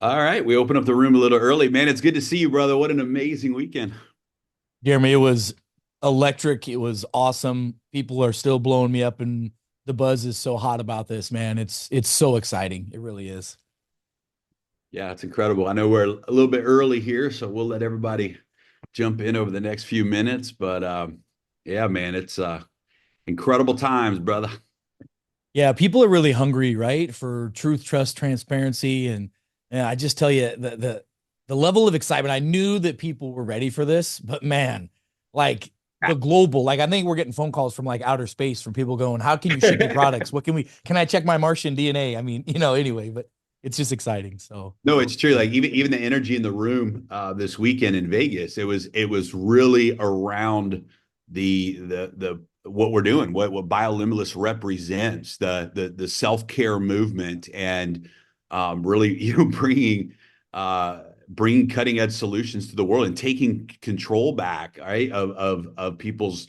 All right, we open up the room a little early. Man, it's good to see you, brother. What an amazing weekend. Jeremy, it was electric. It was awesome. People are still blowing me up, and the buzz is so hot about this, man. It's so exciting. It really is. Yeah, it's incredible. I know we're a little bit early here, so we'll let everybody jump in over the next few minutes. But yeah, man, it's incredible times, brother. Yeah, people are really hungry, right, for truth, trust, transparency, and I just tell you the level of excitement. I knew that people were ready for this, but man, like the global, like I think we're getting phone calls from like outer space from people going, "How can you ship me products? What can we? Can I check my Martian DNA?" I mean, anyway, but it's just exciting. So No, it's true. Like even the energy in the room this weekend in Vegas, it was really around the what we're doing, what Biolimitless represents, the self-care movement, and really bringing cutting edge solutions to the world and taking control back, right, of people's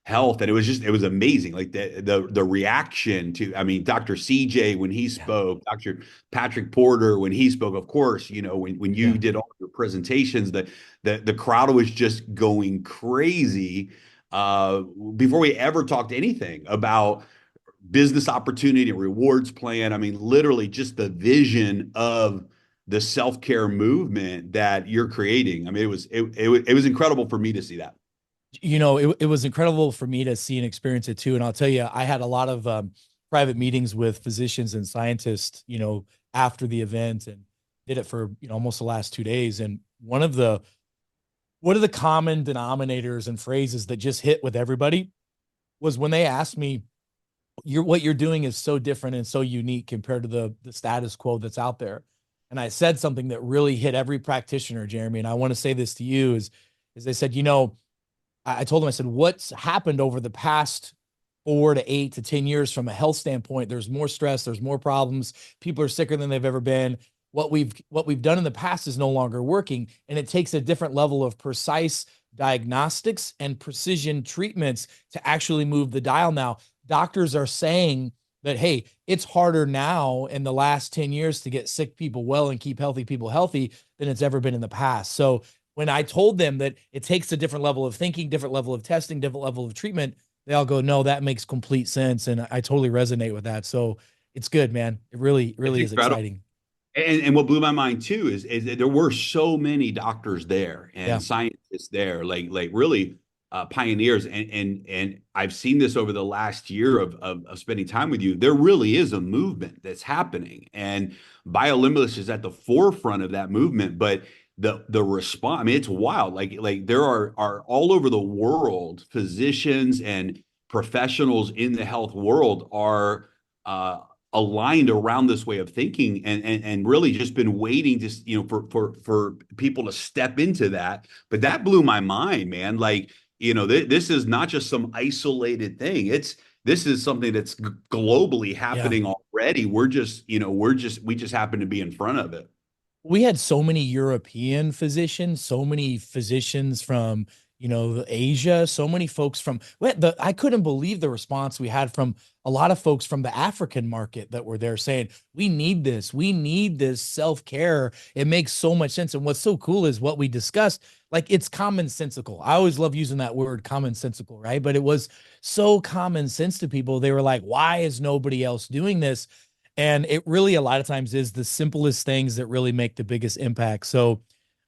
health. And it was amazing, like the reaction to, I mean, Dr. CJ when he yeah, spoke, Dr. Patrick Porter when he spoke, of course, when you yeah. did all your presentations, the crowd was just going crazy uh before we ever talked anything about business opportunity and rewards plan. I mean, literally just the vision of the self-care movement that you're creating. I mean, it was incredible for me to see that. It was incredible for me to see and experience it too. And I'll tell you, I had a lot of private meetings with physicians and scientists, after the event and did it for, almost the last 2 days. And one of the common denominators and phrases that just hit with everybody was when they asked me, what you're doing is so different and so unique compared to the status quo that's out there. And I said something that really hit every practitioner, Jeremy. And I want to say this to you is they said, I told them, I said, what's happened over the past 4 to 8 to 10 years from a health standpoint? There's more stress, there's more problems. People are sicker than they've ever been. What we've done in the past is no longer working, and it takes a different level of precise diagnostics and precision treatments to actually move the dial now. Doctors are saying that, hey, it's harder now in the last 10 years to get sick people well and keep healthy people healthy than it's ever been in the past. So when I told them that it takes a different level of thinking, different level of testing, different level of treatment, they all go, no, that makes complete sense. And I totally resonate with that. So it's good, man. It really, It's really is incredible. exciting. And what blew my mind too is that there were so many doctors there Yeah. and scientists there, like really pioneers. And I've seen this over the last year of spending time with you. There really is a movement that's happening, and Biolimitless is at the forefront of that movement. But the response, I mean, it's wild. Like there are all over the world, physicians and professionals in the health world are aligned around this way of thinking, and really just been waiting to for people to step into that. But that blew my mind, man. Like, this is not just some isolated thing. This is something that's globally Yeah. happening already. We just happen to be in front of it. We had so many European physicians, so many physicians from, Asia, so many folks from I couldn't believe the response we had from a lot of folks from the African market that were there saying, we need this. We need this self-care. It makes so much sense. And what's so cool is what we discussed, like it's commonsensical. I always love using that word commonsensical, right? But it was so common sense to people. They were like, why is nobody else doing this? And it really, a lot of times, is the simplest things that really make the biggest impact. So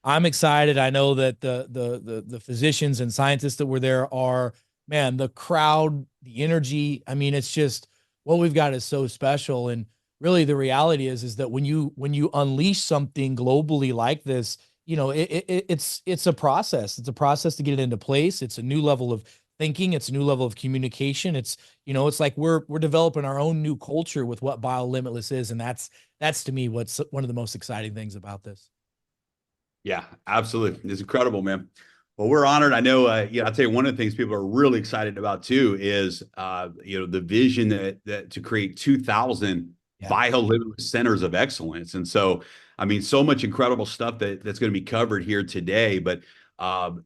I'm excited. I know that the physicians and scientists that were there are, man, the crowd, the energy. I mean, it's just what we've got is so special. And really the reality is that when you unleash something globally like this, it's a process. It's a process to get it into place. It's a new level of thinking. It's a new level of communication. It's like we're developing our own new culture with what Biolimitless is, and that's to me what's one of the most exciting things about this. Yeah, absolutely. It's incredible, man. Well, we're honored. I know, I'll tell you, one of the things people are really excited about too is, the vision that to create 2,000 Yeah. biolimitless centers of excellence. And so, I mean, so much incredible stuff that's going to be covered here today. But,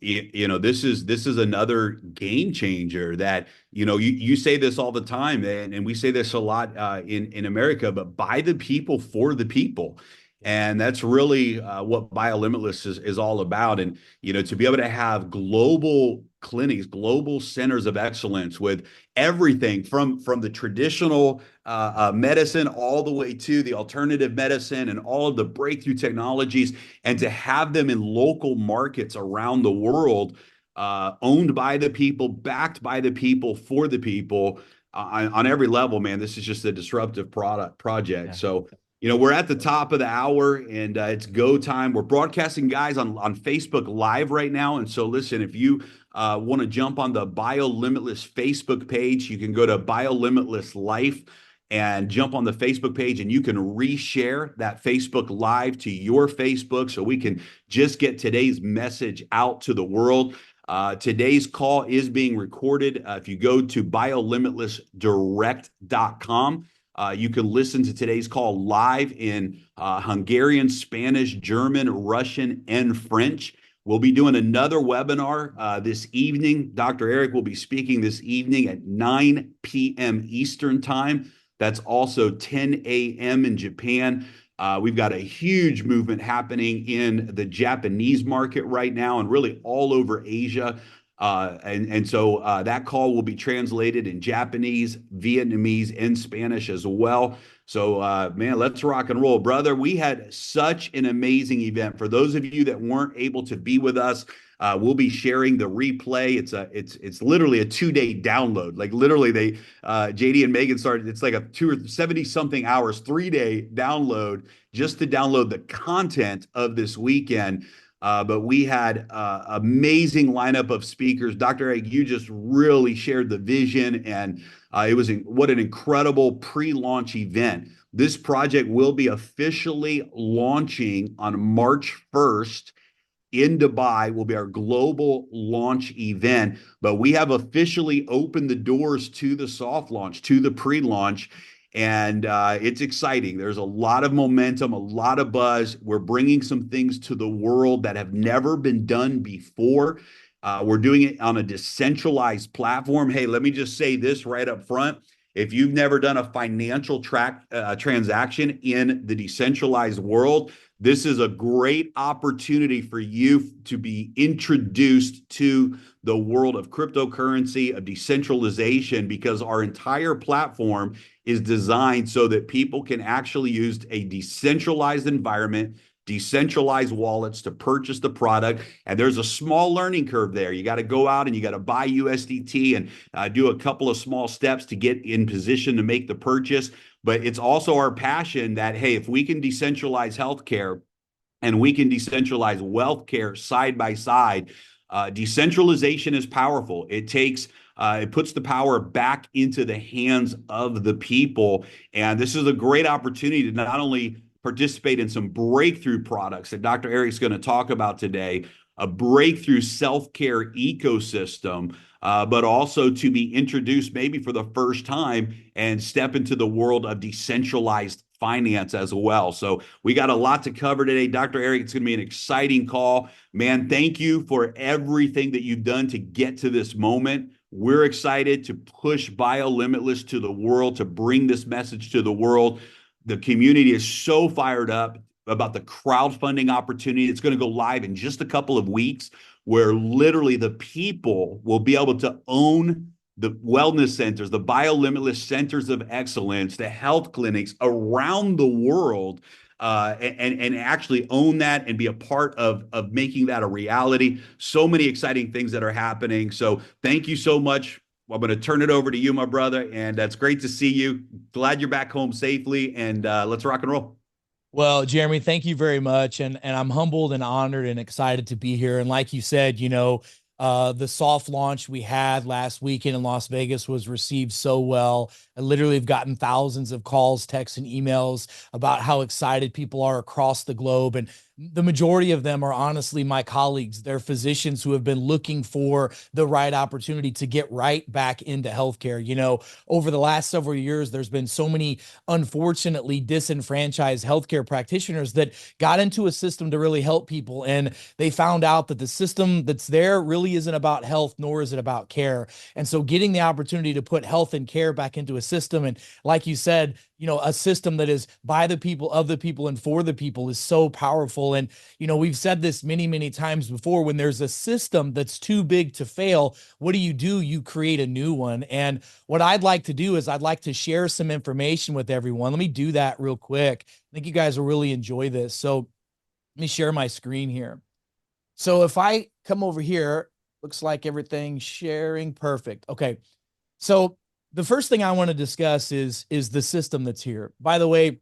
this is another game changer that, you say this all the time, and we say this a lot in America, but by the people, for the people. And that's really what Biolimitless is all about. And, to be able to have global clinics, global centers of excellence with everything from the traditional medicine all the way to the alternative medicine and all of the breakthrough technologies, and to have them in local markets around the world, owned by the people, backed by the people, for the people, on every level, man. This is just a disruptive project. Yeah. So, we're at the top of the hour, and it's go time. We're broadcasting, guys, on Facebook Live right now. And so, listen, if you want to jump on the Biolimitless Facebook page, you can go to Biolimitless Life and jump on the Facebook page, and you can reshare that Facebook Live to your Facebook so we can just get today's message out to the world. Today's call is being recorded. If you go to biolimitlessdirect.com, you can listen to today's call live in Hungarian, Spanish, German, Russian, and French. We'll be doing another webinar this evening. Dr. Eric will be speaking this evening at 9 p.m. Eastern Time. That's also 10 a.m. in Japan. We've got a huge movement happening in the Japanese market right now, and really all over Asia. So that call will be translated in Japanese, Vietnamese, and Spanish as well. So, man, let's rock and roll, brother. We had such an amazing event. For those of you that weren't able to be with us, we'll be sharing the replay. It's literally a 2-day download. Like literally, JD and Megan started. It's like a 70 something hours, 3-day download just to download the content of this weekend. But we had amazing lineup of speakers. Dr. Egg, you just really shared the vision, and what an incredible pre-launch event. This project will be officially launching on March 1st in Dubai. Will be our global launch event, but we have officially opened the doors to the soft launch, to the pre-launch. And it's exciting. There's a lot of momentum, a lot of buzz. We're bringing some things to the world that have never been done before. We're doing it on a decentralized platform. Hey, let me just say this right up front. If you've never done a financial transaction in the decentralized world, this is a great opportunity for you to be introduced to the world of cryptocurrency, of decentralization, because our entire platform is designed so that people can actually use a decentralized environment, decentralized wallets to purchase the product. And there's a small learning curve there. You got to go out and you got to buy USDT and do a couple of small steps to get in position to make the purchase. But it's also our passion that, hey, if we can decentralize healthcare and we can decentralize wealth care side by side, decentralization is powerful. It puts the power back into the hands of the people. And this is a great opportunity to not only participate in some breakthrough products that Dr. Eric's going to talk about today, a breakthrough self-care ecosystem, but also to be introduced maybe for the first time and step into the world of decentralized finance as well. So we got a lot to cover today. Dr. Eric, it's going to be an exciting call. Man, thank you for everything that you've done to get to this moment. We're excited to push Biolimitless to the world, to bring this message to the world. The community is so fired up about the crowdfunding opportunity. It's going to go live in just a couple of weeks, where literally the people will be able to own the wellness centers, the Biolimitless centers of excellence, the health clinics around the world, and actually own that and be a part of making that a reality. So many exciting things that are happening. So thank you so much. I'm going to turn it over to you, my brother, and it's great to see you. Glad you're back home safely, and let's rock and roll. Well, Jeremy, thank you very much. And I'm humbled and honored and excited to be here. And like you said, the soft launch we had last weekend in Las Vegas was received so well. I literally have gotten thousands of calls, texts, and emails about how excited people are across the globe. And the majority of them are honestly my colleagues. They're physicians who have been looking for the right opportunity to get right back into healthcare. Over the last several years, there's been so many, unfortunately, disenfranchised healthcare practitioners that got into a system to really help people. And they found out that the system that's there really really isn't about health, nor is it about care. And so getting the opportunity to put health and care back into a system, and like you said, a system that is by the people, of the people, and for the people is so powerful. And, we've said this many, many times before, when there's a system that's too big to fail, what do? You create a new one. And what I'd like to do is I'd like to share some information with everyone. Let me do that real quick. I think you guys will really enjoy this. So let me share my screen here. So if I come over here, looks like everything's sharing perfect. Okay. So the first thing I want to discuss is the system that's here. By the way,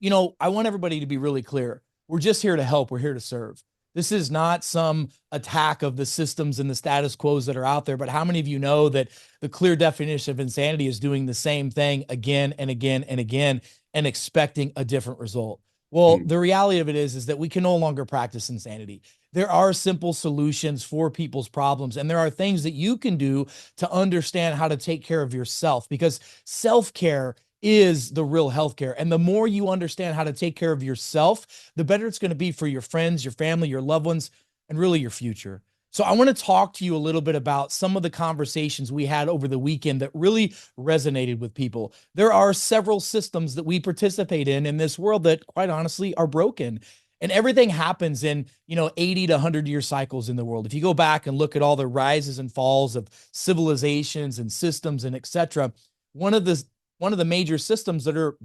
I want everybody to be really clear. We're just here to help. We're here to serve. This is not some attack of the systems and the status quos that are out there. But how many of you know that the clear definition of insanity is doing the same thing again and again and again and expecting a different result? Well, the reality of it is that we can no longer practice insanity. There are simple solutions for people's problems, and there are things that you can do to understand how to take care of yourself, because self-care is the real healthcare. And the more you understand how to take care of yourself, the better it's going to be for your friends, your family, your loved ones, and really your future. So I want to talk to you a little bit about some of the conversations we had over the weekend that really resonated with people. There are several systems that we participate in this world that, quite honestly, are broken. And everything happens in, 80 to 100-year cycles in the world. If you go back and look at all the rises and falls of civilizations and systems and et cetera, one of the major systems that are,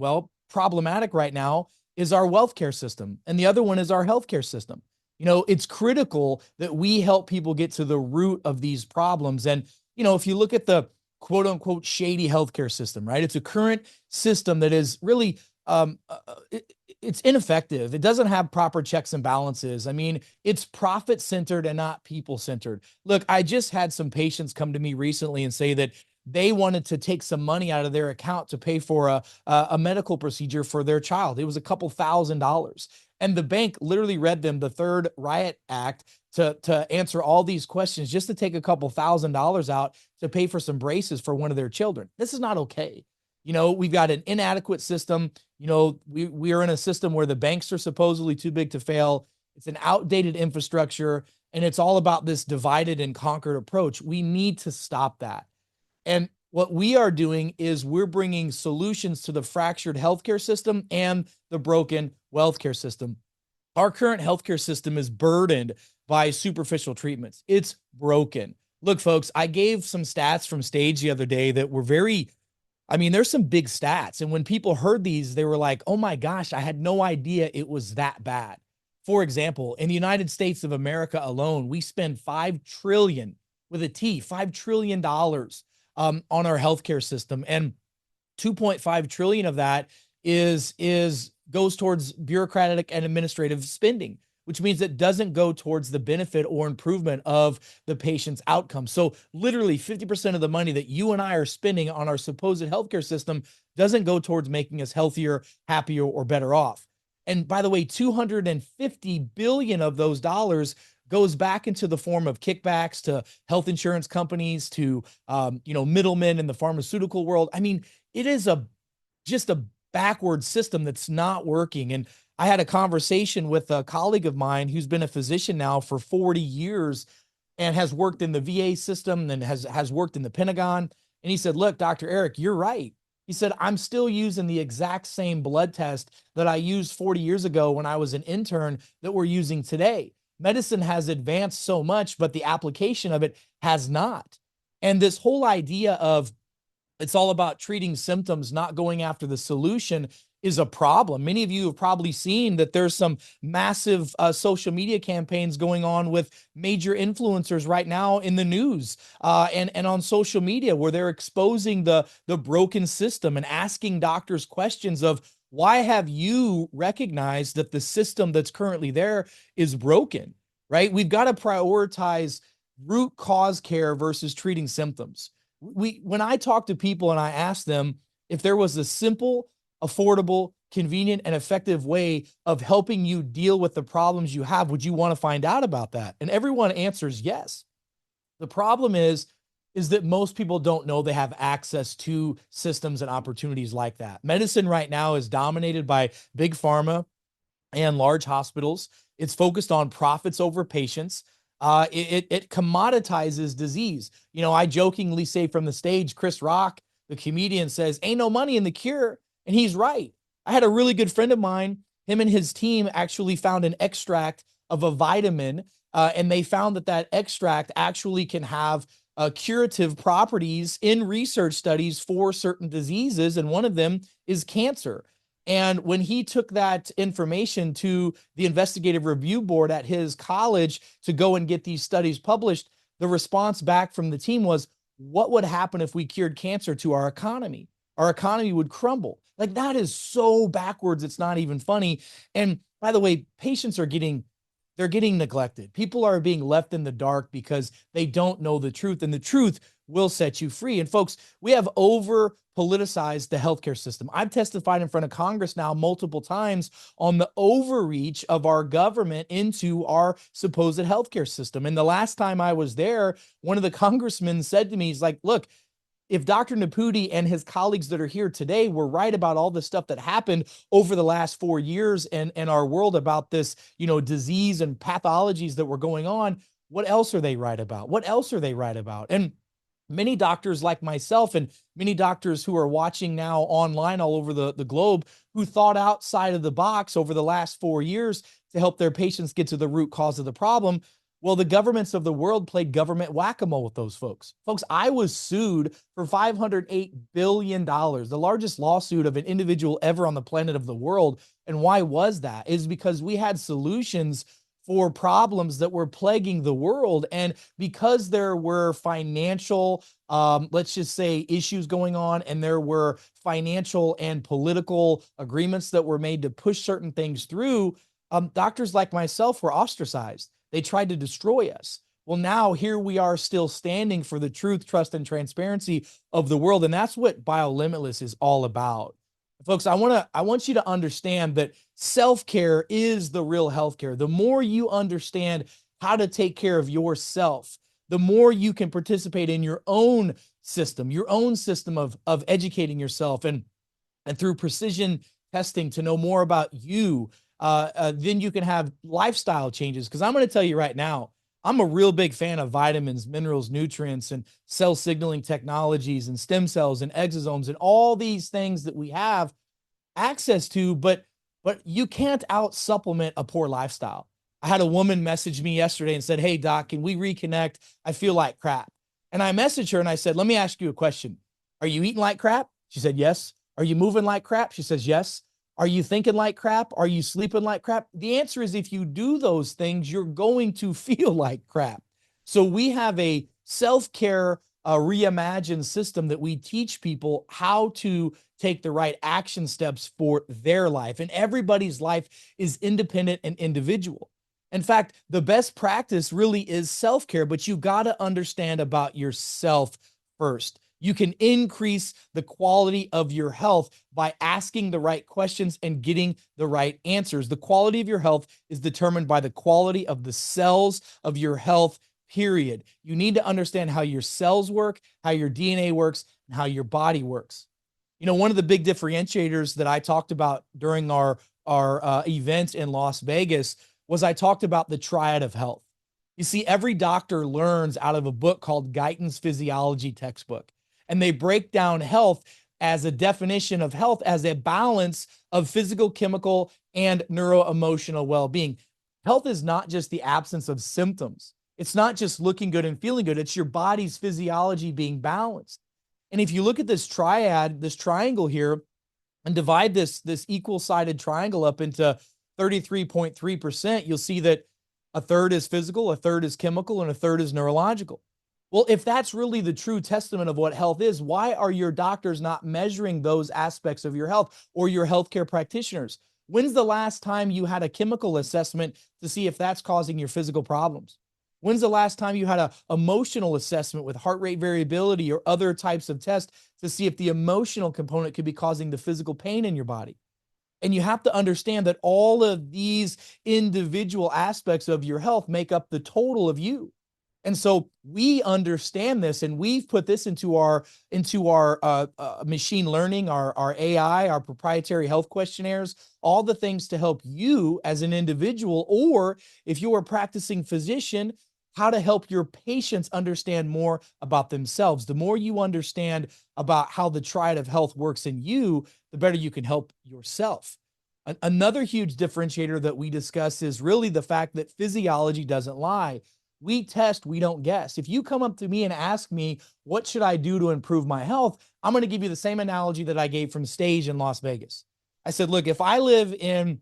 problematic right now is our welfare system. And the other one is our healthcare system. It's critical that we help people get to the root of these problems. And, if you look at the quote unquote shady healthcare system, right? It's a current system that is really, it's ineffective. It doesn't have proper checks and balances. I mean, it's profit centered and not people centered. Look, I just had some patients come to me recently and say that they wanted to take some money out of their account to pay for a medical procedure for their child. It was a couple $1,000s. And the bank literally read them the Third Riot Act to answer all these questions just to take a couple $1,000s out to pay for some braces for one of their children. This is not okay. We've got an inadequate system. We are in a system where the banks are supposedly too big to fail. It's an outdated infrastructure, and it's all about this divided and conquered approach. We need to stop that. And what we are doing is we're bringing solutions to the fractured healthcare system and the broken wealthcare system. Our current healthcare system is burdened by superficial treatments. It's broken. Look, folks, I gave some stats from stage the other day that were there's some big stats. And when people heard these, they were like, oh my gosh, I had no idea it was that bad. For example, in the United States of America alone, we spend $5 trillion with a T, $5 trillion on our healthcare system. And 2.5 trillion of that goes towards bureaucratic and administrative spending, which means it doesn't go towards the benefit or improvement of the patient's outcome. So literally 50% of the money that you and I are spending on our supposed healthcare system doesn't go towards making us healthier, happier, or better off. And by the way, 250 billion of those dollars goes back into the form of kickbacks to health insurance companies, to middlemen in the pharmaceutical world. I mean, it is just a backward system that's not working. And I had a conversation with a colleague of mine who's been a physician now for 40 years and has worked in the VA system and has worked in the Pentagon. And he said, look, Dr. Eric, you're right. He said, I'm still using the exact same blood test that I used 40 years ago when I was an intern that we're using today. Medicine has advanced so much, but the application of it has not. And this whole idea of it's all about treating symptoms, not going after the solution, is a problem. Many of you have probably seen that there's some massive social media campaigns going on with major influencers right now in the news and on social media, where they're exposing the broken system and asking doctors questions of, why have you recognized that the system that's currently there is broken, right? We've got to prioritize root cause care versus treating symptoms. When I talk to people and I ask them if there was a simple, affordable, convenient, and effective way of helping you deal with the problems you have, would you want to find out about that? And everyone answers yes. The problem is that most people don't know they have access to systems and opportunities like that. Medicine right now is dominated by big pharma and large hospitals. It's focused on profits over patients. It commoditizes disease. You know, I jokingly say from the stage, Chris Rock, the comedian, says, "Ain't no money in the cure," and he's right. I had a really good friend of mine. Him and his team actually found an extract of a vitamin, and they found that that extract actually can have curative properties in research studies for certain diseases, and one of them is cancer. And when he took that information to the investigative review board at his college to go and get these studies published, the response back from the team was, what would happen if we cured cancer to our economy? Our economy would crumble. Like, that is so backwards, it's not even funny. And by the way, patients are getting, they're getting neglected. People are being left in the dark because they don't know the truth, and the truth will set you free. And folks, we have over politicized the healthcare system. I've testified in front of Congress now multiple times on the overreach of our government into our supposed healthcare system. And the last time I was there, one of the congressmen said to me, he's like, look, if Dr. Naputi and his colleagues that are here today were right about all the stuff that happened over the last 4 years in our world about this, you know, disease and pathologies that were going on, what else are they right about? What else are they right about? And many doctors like myself and many doctors who are watching now online all over the globe who thought outside of the box over the last 4 years to help their patients get to the root cause of the problem. Well, the governments of the world played government whack-a-mole with those folks. Folks, I was sued for $508 billion, the largest lawsuit of an individual ever on the planet of the world. And why was that? Is because we had solutions for problems that were plaguing the world. And because there were financial, let's just say, issues going on, and there were financial and political agreements that were made to push certain things through, doctors like myself were ostracized. They tried to destroy us. Well, now here we are still standing for the truth, trust, and transparency of the world. And that's what Biolimitless is all about. Folks, I want you to understand that self-care is the real healthcare. The more you understand how to take care of yourself, the more you can participate in your own system of educating yourself and through precision testing to know more about you. Then you can have lifestyle changes. Because I'm going to tell you right now, I'm a real big fan of vitamins, minerals, nutrients, and cell signaling technologies, and stem cells, and exosomes, and all these things that we have access to. But you can't out supplement a poor lifestyle. I had a woman message me yesterday and said, "Hey, doc, can we reconnect? I feel like crap." And I messaged her and I said, "Let me ask you a question. Are you eating like crap?" She said, "Yes." "Are you moving like crap?" She says, "Yes." "Are you thinking like crap? Are you sleeping like crap?" The answer is, if you do those things, you're going to feel like crap. So we have a self-care, reimagined system that we teach people how to take the right action steps for their life. And everybody's life is independent and individual. In fact, the best practice really is self-care, but you got to understand about yourself first. You can increase the quality of your health by asking the right questions and getting the right answers. The quality of your health is determined by the quality of the cells of your health, period. You need to understand how your cells work, how your DNA works, and how your body works. You know, one of the big differentiators that I talked about during our event in Las Vegas was I talked about the Triad of Health. You see, every doctor learns out of a book called Guyton's Physiology textbook, and they break down health as a definition of health as a balance of physical, chemical, and neuro-emotional well-being. Health is not just the absence of symptoms. It's not just looking good and feeling good. It's your body's physiology being balanced. And if you look at this triad, this triangle here, and divide this equal-sided triangle up into 33.3%, you'll see that a third is physical, a third is chemical, and a third is neurological. Well, if that's really the true testament of what health is, why are your doctors not measuring those aspects of your health, or your healthcare practitioners? When's the last time you had a chemical assessment to see if that's causing your physical problems? When's the last time you had an emotional assessment with heart rate variability or other types of tests to see if the emotional component could be causing the physical pain in your body? And you have to understand that all of these individual aspects of your health make up the total of you. And so we understand this, and we've put this into our machine learning, our AI, our proprietary health questionnaires, all the things to help you as an individual, or if you're a practicing physician, how to help your patients understand more about themselves. The more you understand about how the Triad of Health works in you, the better you can help yourself. Another huge differentiator that we discuss is really the fact that physiology doesn't lie. We test, we don't guess. If you come up to me and ask me, what should I do to improve my health? I'm going to give you the same analogy that I gave from stage in Las Vegas. I said, look, if I live in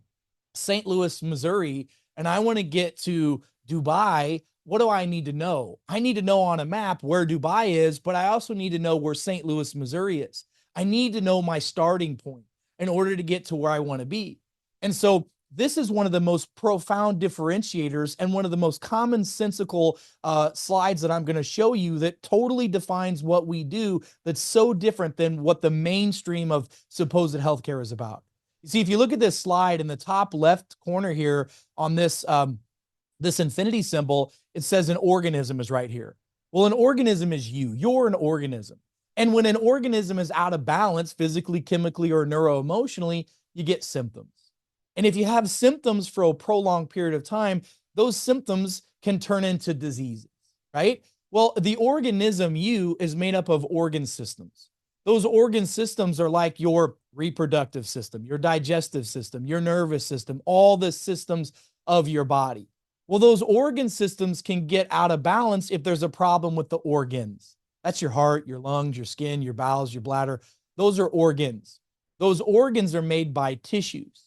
St. Louis, Missouri, and I want to get to Dubai, what do I need to know? I need to know on a map where Dubai is, but I also need to know where St. Louis, Missouri is. I need to know my starting point in order to get to where I want to be. And so this is one of the most profound differentiators and one of the most commonsensical slides that I'm going to show you that totally defines what we do that's so different than what the mainstream of supposed healthcare is about. You see, if you look at this slide in the top left corner here on this, this infinity symbol, it says an organism is right here. Well, an organism is you. You're an organism. And when an organism is out of balance, physically, chemically, or neuroemotionally, you get symptoms. And if you have symptoms for a prolonged period of time, those symptoms can turn into diseases, right? Well, the organism you is made up of organ systems. Those organ systems are like your reproductive system, your digestive system, your nervous system, all the systems of your body. Well, those organ systems can get out of balance if there's a problem with the organs. That's your heart, your lungs, your skin, your bowels, your bladder. Those are organs. Those organs are made by tissues.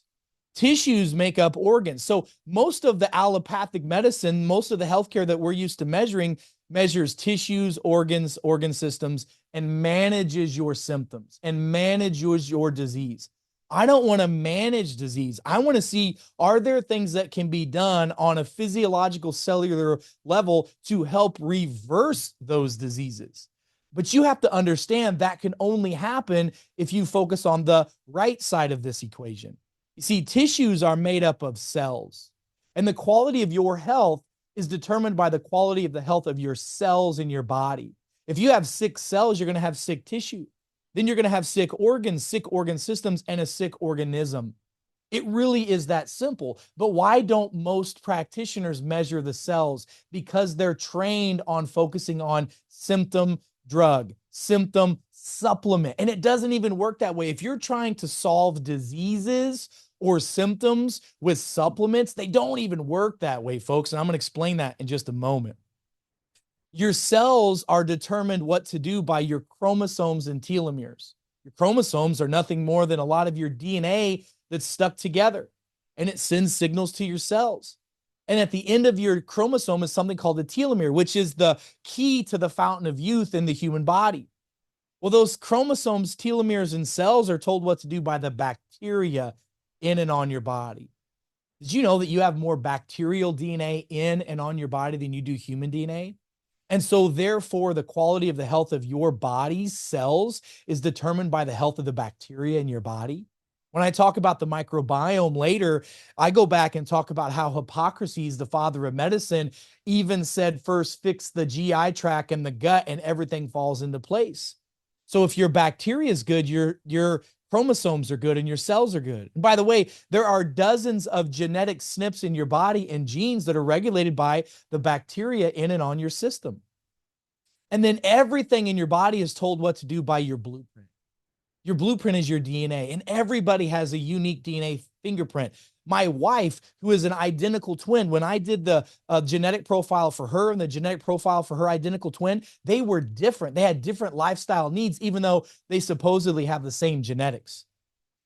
Tissues make up organs. So most of the allopathic medicine, most of the healthcare that we're used to measuring, measures tissues, organs, organ systems, and manages your symptoms and manages your disease. I don't want to manage disease. I want to see, are there things that can be done on a physiological cellular level to help reverse those diseases? But you have to understand that can only happen if you focus on the right side of this equation. You see, tissues are made up of cells, and the quality of your health is determined by the quality of the health of your cells in your body. If you have sick cells, you're going to have sick tissue. Then you're going to have sick organ systems, and a sick organism. It really is that simple. But why don't most practitioners measure the cells? Because they're trained on focusing on symptom drug, symptom supplement. And it doesn't even work that way. If you're trying to solve diseases or symptoms with supplements, they don't even work that way, folks. And I'm going to explain that in just a moment. Your cells are determined what to do by your chromosomes and telomeres. Your chromosomes are nothing more than a lot of your DNA that's stuck together, and it sends signals to your cells. And at the end of your chromosome is something called a telomere, which is the key to the fountain of youth in the human body. Well, those chromosomes, telomeres, and cells are told what to do by the bacteria in and on your body. Did you know that you have more bacterial DNA in and on your body than you do human DNA? And so therefore, the quality of the health of your body's cells is determined by the health of the bacteria in your body. When I talk about the microbiome later, I go back and talk about how Hippocrates, the father of medicine, even said first fix the GI tract and the gut and everything falls into place. So if your bacteria is good, your chromosomes are good and your cells are good. And by the way, there are dozens of genetic SNPs in your body and genes that are regulated by the bacteria in and on your system. And then everything in your body is told what to do by your blueprint. Your blueprint is your DNA, and everybody has a unique DNA fingerprint. My wife, who is an identical twin, when I did the genetic profile for her and the genetic profile for her identical twin, they were different. They had different lifestyle needs, even though they supposedly have the same genetics.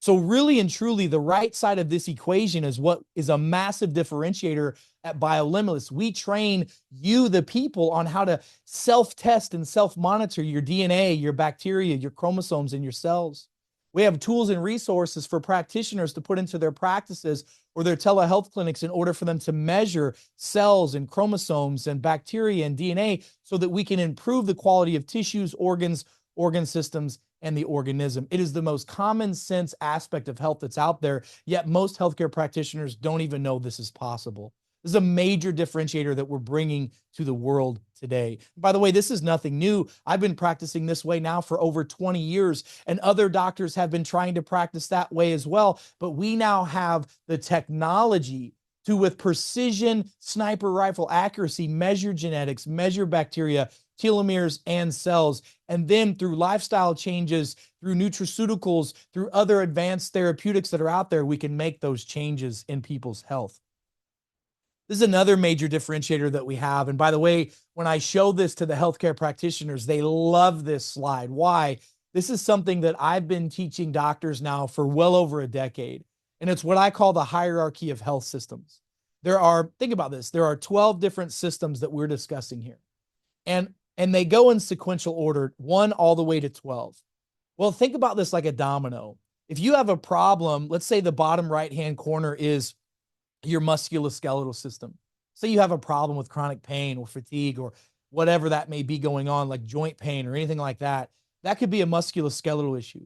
So really and truly, the right side of this equation is what is a massive differentiator at Biolimitless. We train you, the people, on how to self-test and self-monitor your DNA, your bacteria, your chromosomes, and your cells. We have tools and resources for practitioners to put into their practices or their telehealth clinics in order for them to measure cells and chromosomes and bacteria and DNA so that we can improve the quality of tissues, organs, organ systems, and the organism. It is the most common sense aspect of health that's out there, yet most healthcare practitioners don't even know this is possible. This is a major differentiator that we're bringing to the world today. By the way, this is nothing new. I've been practicing this way now for over 20 years, and other doctors have been trying to practice that way as well. But we now have the technology to, with precision sniper rifle accuracy, measure genetics, measure bacteria, telomeres, and cells. And then through lifestyle changes, through nutraceuticals, through other advanced therapeutics that are out there, we can make those changes in people's health. This is another major differentiator that we have. And by the way, when I show this to the healthcare practitioners, they love this slide. Why? This is something that I've been teaching doctors now for well over a decade. And it's what I call the hierarchy of health systems. Think about this, there are 12 different systems that we're discussing here. And they go in sequential order, 1 all the way to 12. Well, think about this like a domino. If you have a problem, let's say the bottom right-hand corner is your musculoskeletal system. Say you have a problem with chronic pain or fatigue or whatever that may be going on, like joint pain or anything like that. That could be a musculoskeletal issue.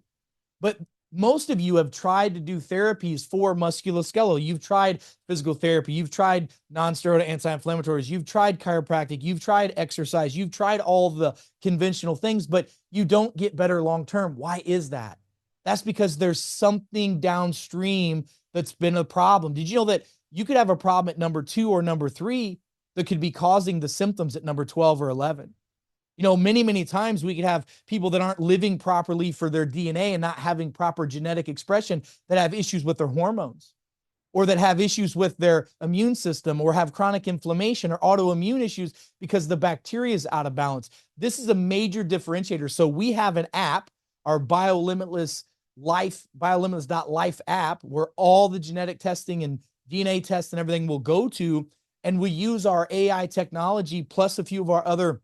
But most of you have tried to do therapies for musculoskeletal. You've tried physical therapy. You've tried non-steroidal anti-inflammatories. You've tried chiropractic. You've tried exercise. You've tried all the conventional things, but you don't get better long-term. Why is that? That's because there's something downstream that's been a problem. Did you know that you could have a problem at number 2 or number 3 that could be causing the symptoms at number 12 or 11? You know, many, many times we could have people that aren't living properly for their DNA and not having proper genetic expression that have issues with their hormones, or that have issues with their immune system, or have chronic inflammation or autoimmune issues because the bacteria is out of balance. This is a major differentiator. So we have an app, our Biolimitless.life app, where all the genetic testing and DNA tests and everything will go to, and we use our AI technology plus a few of our other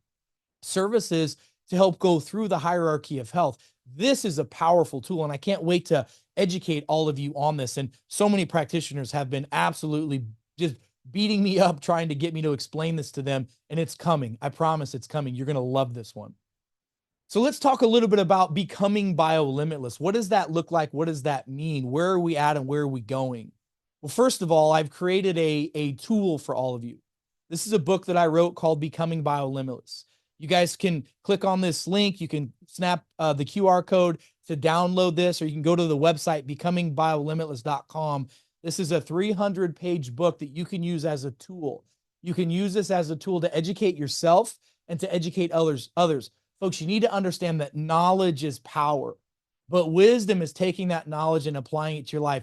services to help go through the hierarchy of health. This is a powerful tool, and I can't wait to educate all of you on this. And so many practitioners have been absolutely just beating me up trying to get me to explain this to them, and it's coming. I promise it's coming. You're going to love this one. So let's talk a little bit about becoming biolimitless. What does that look like? What does that mean? Where are we at and where are we going? Well, first of all, I've created a tool for all of you. This is a book that I wrote called Becoming Biolimitless. You guys can click on this link. You can snap the QR code to download this, or you can go to the website, becomingbiolimitless.com. This is a 300-page book that you can use as a tool. You can use this as a tool to educate yourself and to educate others. Folks, you need to understand that knowledge is power, but wisdom is taking that knowledge and applying it to your life.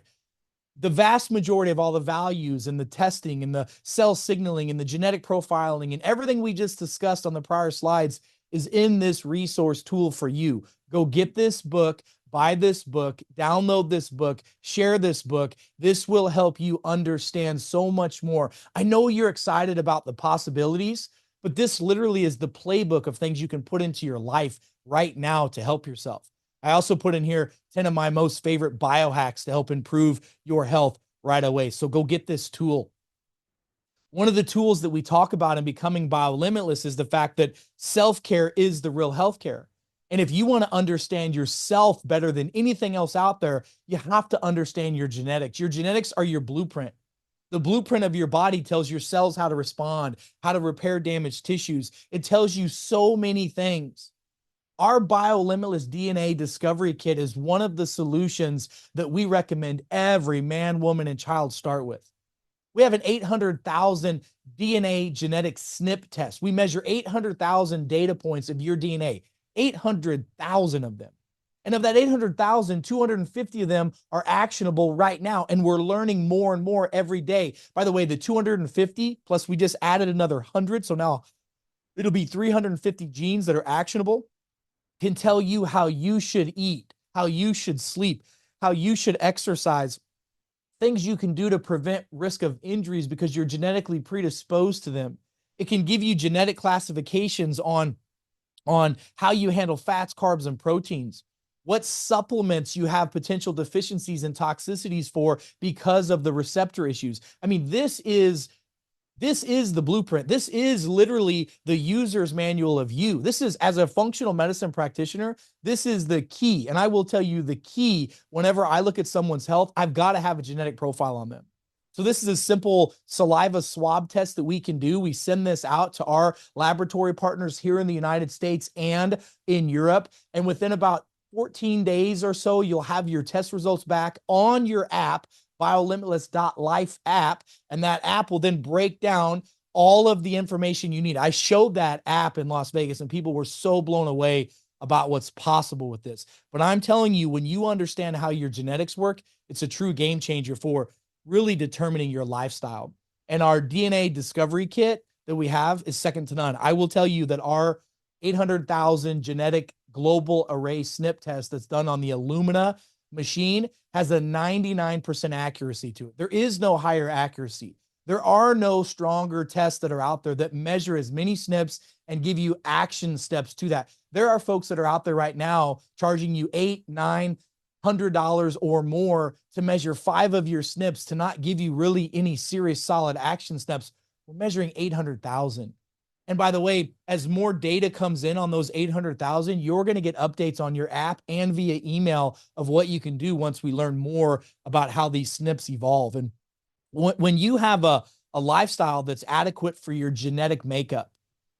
The vast majority of all the values and the testing and the cell signaling and the genetic profiling and everything we just discussed on the prior slides is in this resource tool for you. Go get this book, buy this book, download this book, share this book. This will help you understand so much more. I know you're excited about the possibilities, but this literally is the playbook of things you can put into your life right now to help yourself. I also put in here 10 of my most favorite biohacks to help improve your health right away. So go get this tool. One of the tools that we talk about in Becoming Biolimitless is the fact that self-care is the real healthcare. And if you want to understand yourself better than anything else out there, you have to understand your genetics. Your genetics are your blueprint. The blueprint of your body tells your cells how to respond, how to repair damaged tissues. It tells you so many things. Our Biolimitless DNA Discovery Kit is one of the solutions that we recommend every man, woman, and child start with. We have an 800,000 DNA genetic SNP test. We measure 800,000 data points of your DNA, 800,000 of them. And of that 800,000, 250 of them are actionable right now. And we're learning more and more every day. By the way, the 250 plus we just added another 100. So now it'll be 350 genes that are actionable. Can tell you how you should eat, how you should sleep, how you should exercise, things you can do to prevent risk of injuries because you're genetically predisposed to them. It can give you genetic classifications on how you handle fats, carbs, and proteins, what supplements you have potential deficiencies and toxicities for because of the receptor issues. I mean, this is the blueprint. This is literally the user's manual of you. This is, as a functional medicine practitioner, this is the key. And I will tell you the key whenever I look at someone's health, I've got to have a genetic profile on them. So this is a simple saliva swab test that we can do. We send this out to our laboratory partners here in the United States and in Europe. And within about 14 days or so, you'll have your test results back on your app biolimitless.life app, and that app will then break down all of the information you need. I showed that app in Las Vegas, and people were so blown away about what's possible with this. But I'm telling you, when you understand how your genetics work, it's a true game changer for really determining your lifestyle. And our DNA discovery kit that we have is second to none. I will tell you that our 800,000 genetic global array SNP test that's done on the Illumina machine has a 99% accuracy to it. There is no higher accuracy. There are no stronger tests that are out there that measure as many SNPs and give you action steps to that. There are folks that are out there right now charging you $800, $900 or more to measure 5 of your SNPs to not give you really any serious solid action steps. We're measuring 800,000. And by the way, as more data comes in on those 800,000, you're going to get updates on your app and via email of what you can do once we learn more about how these SNPs evolve. And when you have a lifestyle that's adequate for your genetic makeup,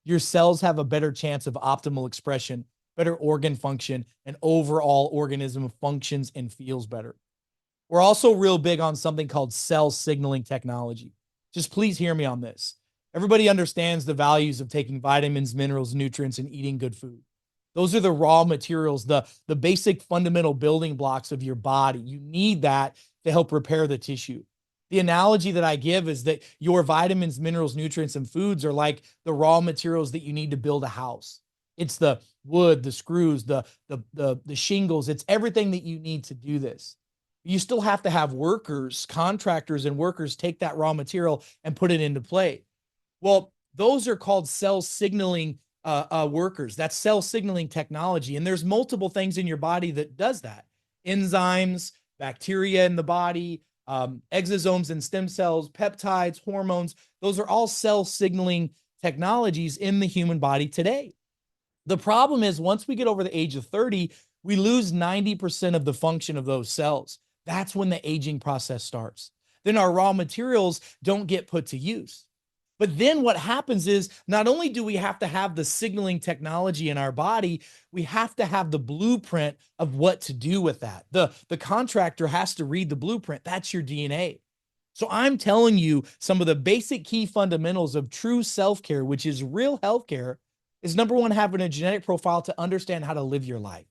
your cells have a better chance of optimal expression, better organ function, and overall organism functions and feels better. We're also real big on something called cell signaling technology. Just please hear me on this. Everybody understands the values of taking vitamins, minerals, nutrients, and eating good food. Those are the raw materials, the basic fundamental building blocks of your body. You need that to help repair the tissue. The analogy that I give is that your vitamins, minerals, nutrients, and foods are like the raw materials that you need to build a house. It's the wood, the screws, the shingles. It's everything that you need to do this. You still have to have workers, contractors, and workers take that raw material and put it into play. Well, those are called cell signaling workers. That's cell signaling technology. And there's multiple things in your body that does that. Enzymes, bacteria in the body, exosomes and stem cells, peptides, hormones. Those are all cell signaling technologies in the human body today. The problem is once we get over the age of 30, we lose 90% of the function of those cells. That's when the aging process starts. Then our raw materials don't get put to use. But then what happens is not only do we have to have the signaling technology in our body, we have to have the blueprint of what to do with that. The contractor has to read the blueprint. That's your DNA. So I'm telling you some of the basic key fundamentals of true self-care, which is real healthcare, is number one, having a genetic profile to understand how to live your life.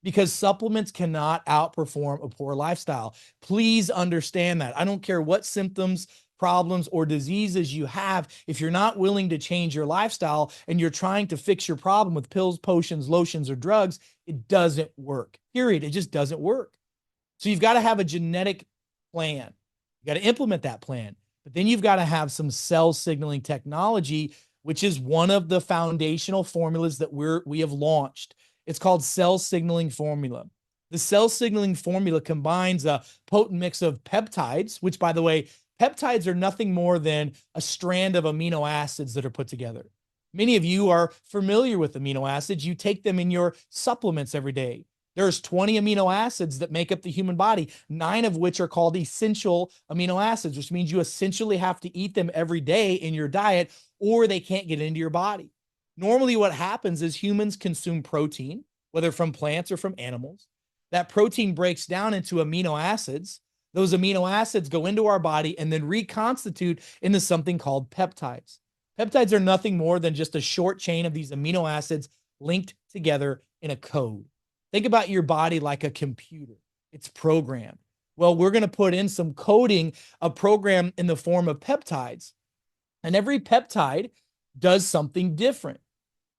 Because supplements cannot outperform a poor lifestyle. Please understand that. I don't care what symptoms, problems, or diseases you have. If you're not willing to change your lifestyle and you're trying to fix your problem with pills, potions, lotions, or drugs, it doesn't work. Period. It just doesn't work. So you've got to have a genetic plan. You got to implement that plan. But then you've got to have some cell signaling technology, which is one of the foundational formulas that we have launched. It's called cell signaling formula. The cell signaling formula combines a potent mix of peptides, which, by the way, peptides are nothing more than a strand of amino acids that are put together. Many of you are familiar with amino acids. You take them in your supplements every day. There's 20 amino acids that make up the human body, 9 of which are called essential amino acids, which means you essentially have to eat them every day in your diet or they can't get into your body. Normally what happens is humans consume protein, whether from plants or from animals. That protein breaks down into amino acids. Those amino acids go into our body and then reconstitute into something called peptides. Peptides are nothing more than just a short chain of these amino acids linked together in a code. Think about your body like a computer. It's programmed. Well, we're going to put in some coding, a program in the form of peptides. And every peptide does something different.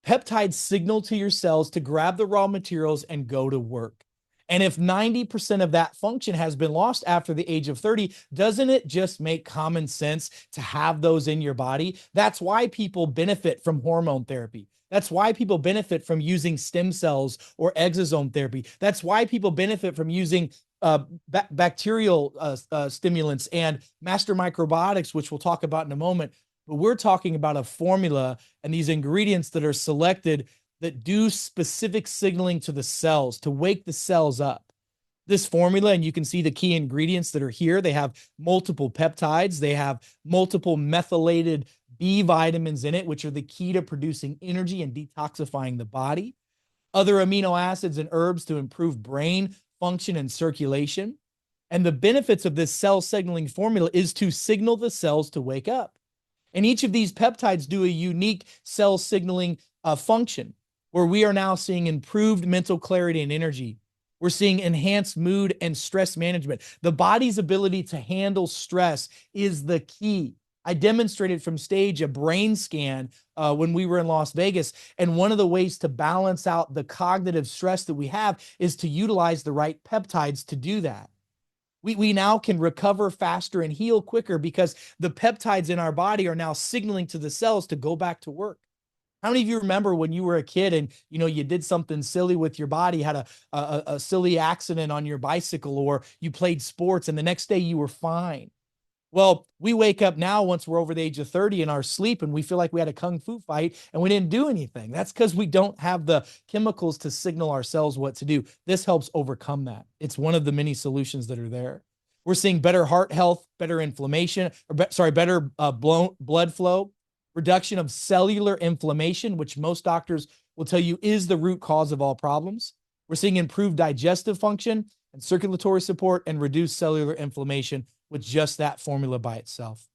Peptides signal to your cells to grab the raw materials and go to work. And if 90% of that function has been lost after the age of 30, doesn't it just make common sense to have those in your body? That's why people benefit from hormone therapy. That's why people benefit from using stem cells or exosome therapy. That's why people benefit from using bacterial stimulants and master microbiotics, which we'll talk about in a moment. But we're talking about a formula and these ingredients that are selected that do specific signaling to the cells to wake the cells up. This formula, and you can see the key ingredients that are here. They have multiple peptides. They have multiple methylated B vitamins in it, which are the key to producing energy and detoxifying the body. Other amino acids and herbs to improve brain function and circulation. And the benefits of this cell signaling formula is to signal the cells to wake up. And each of these peptides do a unique cell signaling function, where we are now seeing improved mental clarity and energy. We're seeing enhanced mood and stress management. The body's ability to handle stress is the key. I demonstrated from stage a brain scan when we were in Las Vegas. And one of the ways to balance out the cognitive stress that we have is to utilize the right peptides to do that. We now can recover faster and heal quicker because the peptides in our body are now signaling to the cells to go back to work. How many of you remember when you were a kid and you did something silly with your body, had a silly accident on your bicycle, or you played sports and the next day you were fine? Well, we wake up now once we're over the age of 30 in our sleep and we feel like we had a kung fu fight and we didn't do anything. That's because we don't have the chemicals to signal our cells what to do. This helps overcome that. It's one of the many solutions that are there. We're seeing better heart health, better inflammation, better blood flow, reduction of cellular inflammation, which most doctors will tell you is the root cause of all problems. We're seeing improved digestive function and circulatory support and reduced cellular inflammation with just that formula by itself.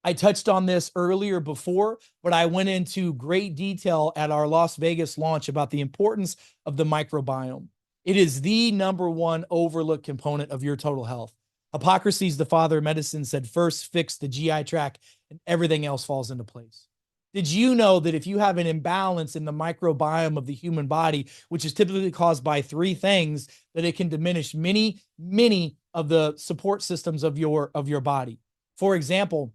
I touched on this earlier before, but I went into great detail at our Las Vegas launch about the importance of the microbiome. It is the number one overlooked component of your total health. Hippocrates, the father of medicine, said, first fix the GI tract and everything else falls into place. Did you know that if you have an imbalance in the microbiome of the human body, which is typically caused by three things, that it can diminish many, many of the support systems of your body? For example,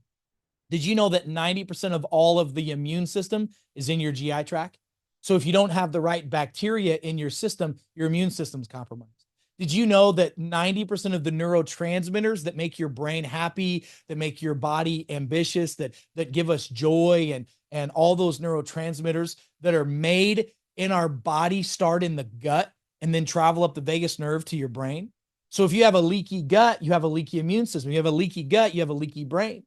did you know that 90% of all of the immune system is in your GI tract? So if you don't have the right bacteria in your system, your immune system's compromised. Did you know that 90% of the neurotransmitters that make your brain happy, that make your body ambitious, that give us joy, and all those neurotransmitters that are made in our body start in the gut and then travel up the vagus nerve to your brain? So if you have a leaky gut, you have a leaky immune system. You have a leaky gut, you have a leaky brain.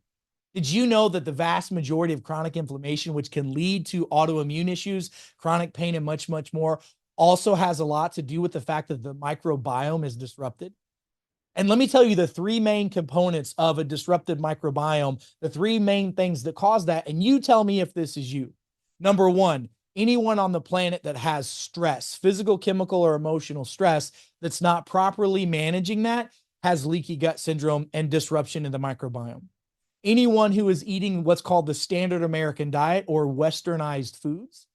Did you know that the vast majority of chronic inflammation, which can lead to autoimmune issues, chronic pain, and much, much more, also has a lot to do with the fact that the microbiome is disrupted? And let me tell you the three main components of a disrupted microbiome, the three main things that cause that, and you tell me if this is you. Number one, anyone on the planet that has stress, physical, chemical, or emotional stress, that's not properly managing that, has leaky gut syndrome and disruption in the microbiome. Anyone who is eating what's called the standard American diet or westernized foods,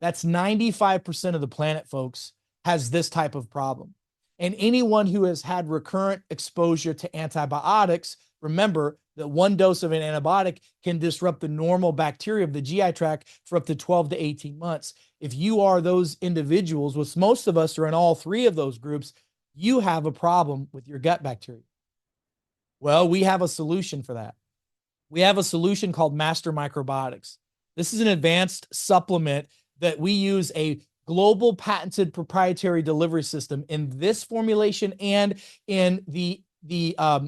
that's 95% of the planet, folks, has this type of problem. And anyone who has had recurrent exposure to antibiotics, remember that one dose of an antibiotic can disrupt the normal bacteria of the GI tract for up to 12 to 18 months. If you are those individuals, which most of us are in all three of those groups, you have a problem with your gut bacteria. Well, we have a solution for that. We have a solution called Master Microbiotics. This is an advanced supplement that we use a global patented proprietary delivery system in this formulation and in the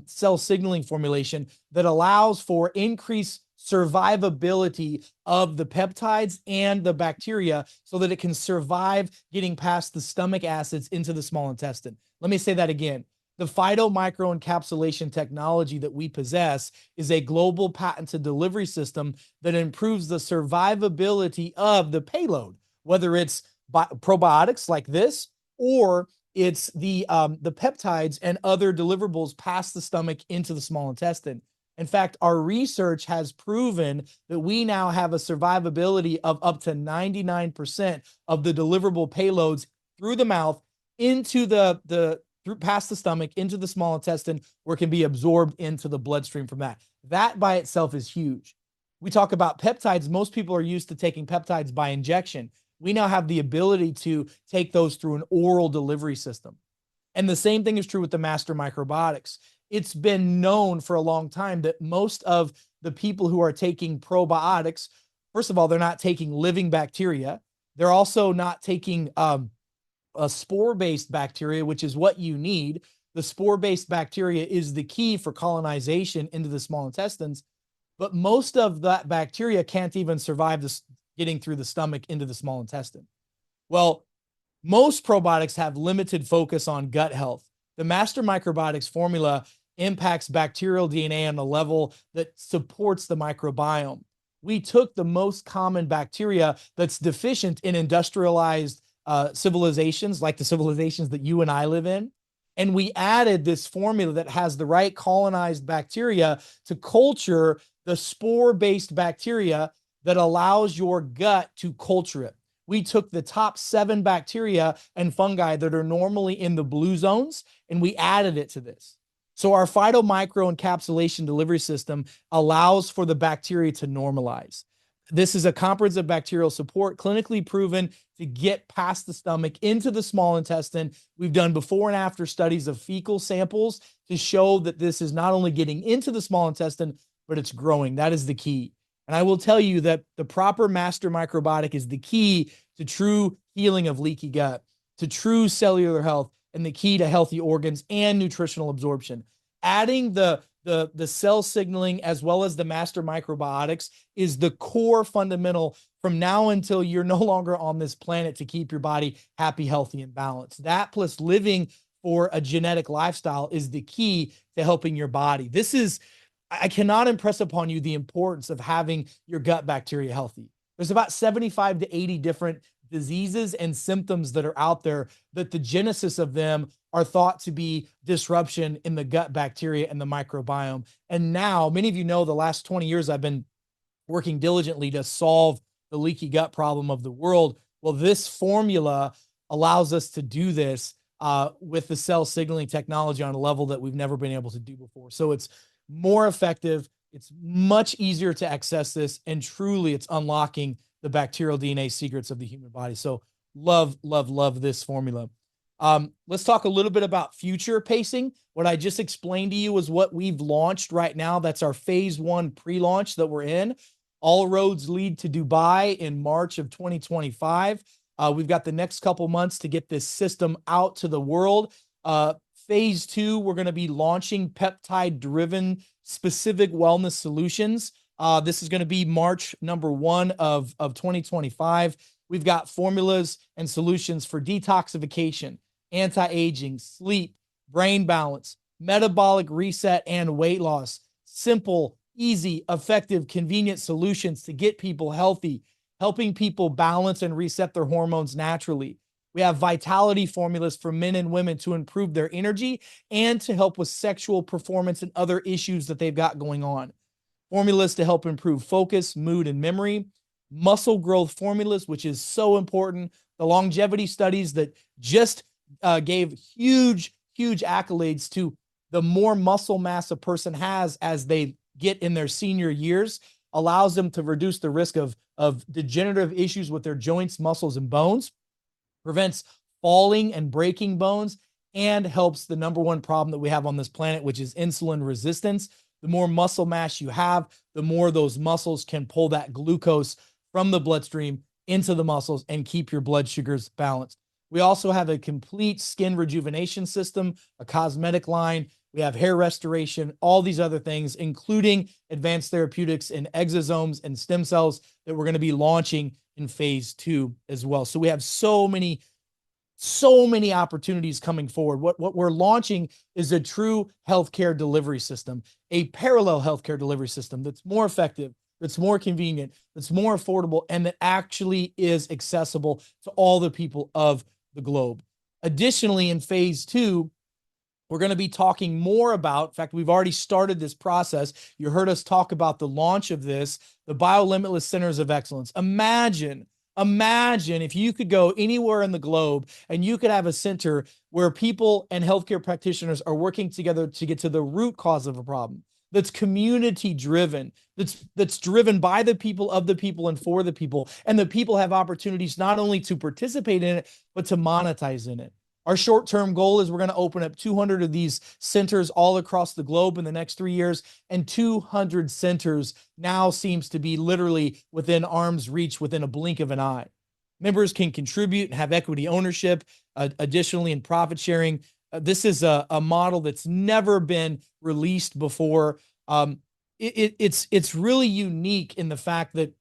cell signaling formulation that allows for increased survivability of the peptides and the bacteria so that it can survive getting past the stomach acids into the small intestine. Let me say that again. The phytomicroencapsulation technology that we possess is a global patented delivery system that improves the survivability of the payload, whether it's probiotics like this, or it's the peptides and other deliverables past the stomach into the small intestine. In fact, our research has proven that we now have a survivability of up to 99% of the deliverable payloads through the mouth into through past the stomach into the small intestine, where it can be absorbed into the bloodstream from that. That by itself is huge. We talk about peptides. Most people are used to taking peptides by injection. We now have the ability to take those through an oral delivery system. And the same thing is true with the Master Microbiotics. It's been known for a long time that most of the people who are taking probiotics, first of all, they're not taking living bacteria. They're also not taking a spore-based bacteria, which is what you need. The spore-based bacteria is the key for colonization into the small intestines, but most of that bacteria can't even survive this getting through the stomach into the small intestine. Well, most probiotics have limited focus on gut health. The master microbiotics formula impacts bacterial DNA on a level that supports the microbiome. We took the most common bacteria that's deficient in industrialized civilizations, like the civilizations that you and I live in, and we added this formula that has the right colonized bacteria to culture the spore-based bacteria that allows your gut to culture it. We took the top 7 bacteria and fungi that are normally in the blue zones, and we added it to this. So our phytomicro encapsulation delivery system allows for the bacteria to normalize. This is a comprehensive bacterial support, clinically proven to get past the stomach into the small intestine. We've done before and after studies of fecal samples to show that this is not only getting into the small intestine, but it's growing. That is the key. And I will tell you that the proper master microbiotic is the key to true healing of leaky gut, to true cellular health, and the key to healthy organs and nutritional absorption. Adding the cell signaling as well as the master microbiotics is the core fundamental from now until you're no longer on this planet to keep your body happy, healthy, and balanced. That plus living for a genetic lifestyle is the key to helping your body. I cannot impress upon you the importance of having your gut bacteria healthy. There's about 75 to 80 different diseases and symptoms that are out there that the genesis of them are thought to be disruption in the gut bacteria and the microbiome. And now, many of you know the last 20 years I've been working diligently to solve the leaky gut problem of the world. Well, this formula allows us to do this with the cell signaling technology on a level that we've never been able to do before. So it's more effective. It's much easier to access this, and truly it's unlocking the bacterial DNA secrets of the human body. So love, love, love this formula. Let's talk a little bit about future pacing. What I just explained to you is what we've launched right now. That's our phase 1 pre-launch that we're in. All roads lead to Dubai in March of 2025. We've got the next couple months to get this system out to the world. Phase 2, we're going to be launching peptide-driven specific wellness solutions. This is going to be March number 1 of 2025. We've got formulas and solutions for detoxification, anti-aging, sleep, brain balance, metabolic reset, and weight loss. Simple, easy, effective, convenient solutions to get people healthy, helping people balance and reset their hormones naturally. We have vitality formulas for men and women to improve their energy and to help with sexual performance and other issues that they've got going on. Formulas to help improve focus, mood, and memory. Muscle growth formulas, which is so important. The longevity studies that just gave huge accolades to the more muscle mass a person has as they get in their senior years, allows them to reduce the risk of degenerative issues with their joints, muscles, and bones, prevents falling and breaking bones, and helps the number 1 problem that we have on this planet, which is insulin resistance. The more muscle mass you have, the more those muscles can pull that glucose from the bloodstream into the muscles and keep your blood sugars balanced. We also have a complete skin rejuvenation system, a cosmetic line. We have hair restoration, all these other things, including advanced therapeutics and exosomes and stem cells that we're going to be launching in phase 2 as well. So we have so many opportunities coming forward. What we're launching is a true healthcare delivery system, a parallel healthcare delivery system that's more effective, that's more convenient, that's more affordable, and that actually is accessible to all the people of the globe. Additionally, in phase 2, we're going to be talking more about, in fact, we've already started this process. You heard us talk about the launch of this, the Biolimitless Centers of Excellence. Imagine if you could go anywhere in the globe and you could have a center where people and healthcare practitioners are working together to get to the root cause of a problem, that's community driven, that's driven by the people, of the people, and for the people. And the people have opportunities not only to participate in it, but to monetize in it. Our short-term goal is we're going to open up 200 of these centers all across the globe in the next 3 years, and 200 centers now seems to be literally within arm's reach, within a blink of an eye. Members can contribute and have equity ownership, additionally in profit sharing. This is a model that's never been released before. It's really unique in the fact that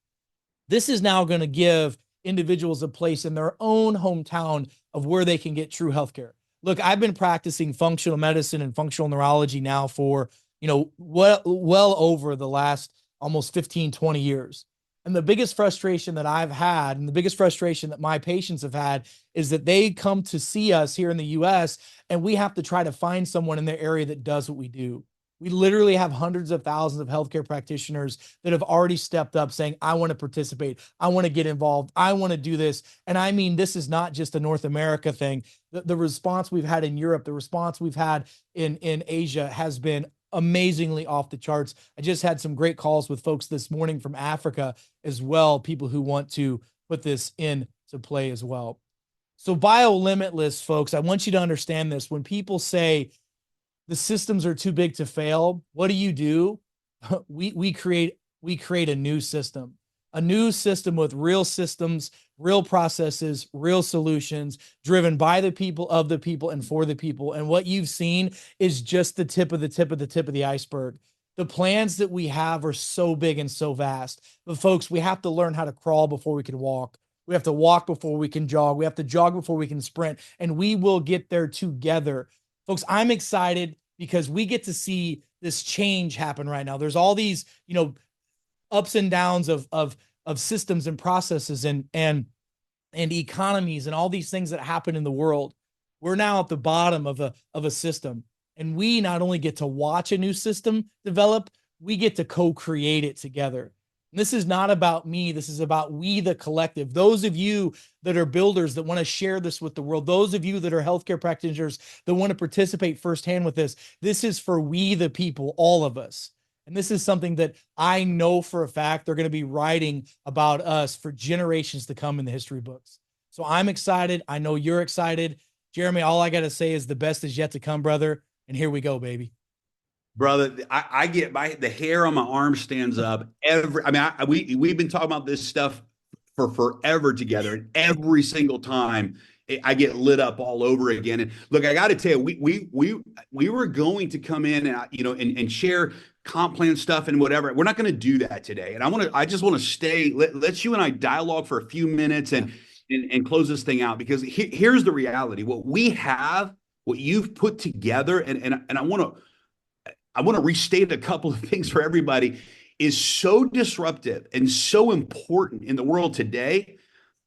this is now going to give individuals a place in their own hometown of where they can get true healthcare. Look, I've been practicing functional medicine and functional neurology now for, well over the last almost 15, 20 years. And the biggest frustration that I've had, and the biggest frustration that my patients have had, is that they come to see us here in the US and we have to try to find someone in their area that does what we do. We literally have hundreds of thousands of healthcare practitioners that have already stepped up saying, I want to participate. I want to get involved. I want to do this. And I mean, this is not just a North America thing. The response we've had in Europe, the response we've had in Asia has been amazingly off the charts. I just had some great calls with folks this morning from Africa as well, people who want to put this into play as well. So Biolimitless, folks, I want you to understand this. When people say the systems are too big to fail, what do? We create a new system with real systems, real processes, real solutions, driven by the people, of the people, and for the people. And what you've seen is just the tip of the iceberg. The plans that we have are so big and so vast. But folks, we have to learn how to crawl before we can walk. We have to walk before we can jog. We have to jog before we can sprint. And we will get there together. Folks, I'm excited because we get to see this change happen right now. There's all these, ups and downs of systems and processes and economies and all these things that happen in the world. We're now at the bottom of a system. And we not only get to watch a new system develop, we get to co-create it together. And this is not about me. This is about we, the collective. Those of you that are builders that want to share this with the world, those of you that are healthcare practitioners that want to participate firsthand with this is for we, the people, all of us. And this is something that I know for a fact they're going to be writing about us for generations to come in the history books. So I'm excited. I know you're excited. Jeremy, all I got to say is the best is yet to come, brother. And here we go, baby. Brother, I get the hair on my arm stands up. We've been talking about this stuff for forever together, and every single time I get lit up all over again. And look, I got to tell you, we were going to come in and share comp plan stuff and whatever. We're not going to do that today. And I just want to stay. Let's you and I dialogue for a few minutes and close this thing out, because here's the reality. What we have, what you've put together, and I want to restate a couple of things for everybody, is so disruptive and so important in the world today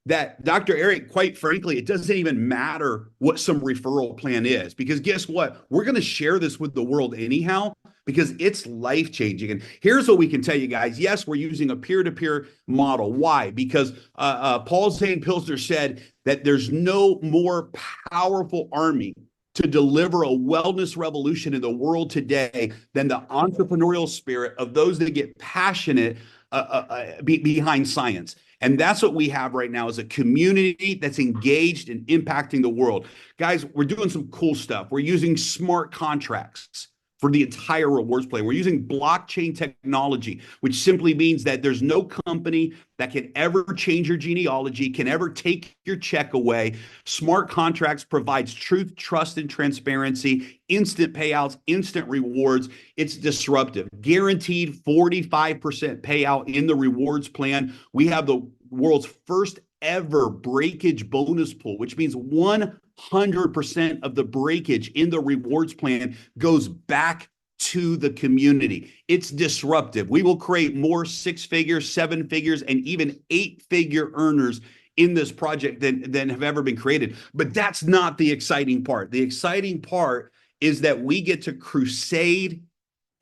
that, Dr. Eric, quite frankly, it doesn't even matter what some referral plan is, because guess what? We're going to share this with the world anyhow, because it's life-changing. And here's what we can tell you guys. Yes, we're using a peer-to-peer model. Why? Because Paul Zane Pilsner said that there's no more powerful army to deliver a wellness revolution in the world today than the entrepreneurial spirit of those that get passionate behind science. And that's what we have right now, is a community that's engaged in impacting the world. Guys, we're doing some cool stuff. We're using smart contracts for the entire rewards plan. We're using blockchain technology, which simply means that there's no company that can ever change your genealogy, can ever take your check away. Smart contracts provides truth, trust, and transparency, instant payouts, instant rewards. It's disruptive. Guaranteed 45% payout in the rewards plan. We have the world's first ever breakage bonus pool, which means 100% of the breakage in the rewards plan goes back to the community. It's disruptive. We will create more 6 figures, 7 figures, and even 8-figure earners in this project than have ever been created. But that's not the exciting part. The exciting part is that we get to crusade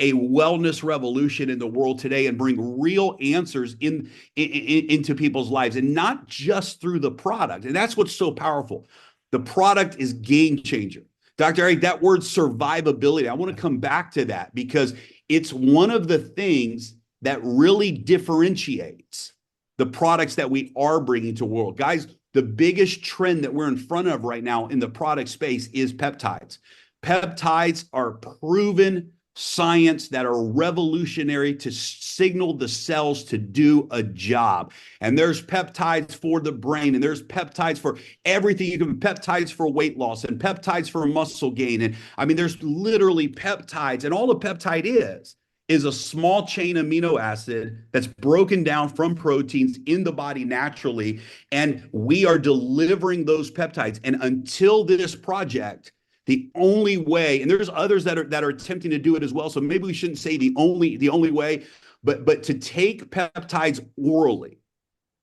a wellness revolution in the world today and bring real answers into people's lives, and not just through the product. And that's what's so powerful. The product is game changer. Dr. Eric, that word survivability, I want to come back to that, because it's one of the things that really differentiates the products that we are bringing to the world. Guys, the biggest trend that we're in front of right now in the product space is peptides. Peptides are proven science that are revolutionary to signal the cells to do a job. And there's peptides for the brain, and there's peptides for everything. You can peptides for weight loss and peptides for muscle gain. And I mean, there's literally peptides, and all a peptide is a small chain amino acid that's broken down from proteins in the body naturally. And we are delivering those peptides. And until this project The only way, and there's others that are attempting to do it as well. So maybe we shouldn't say the only way, but to take peptides orally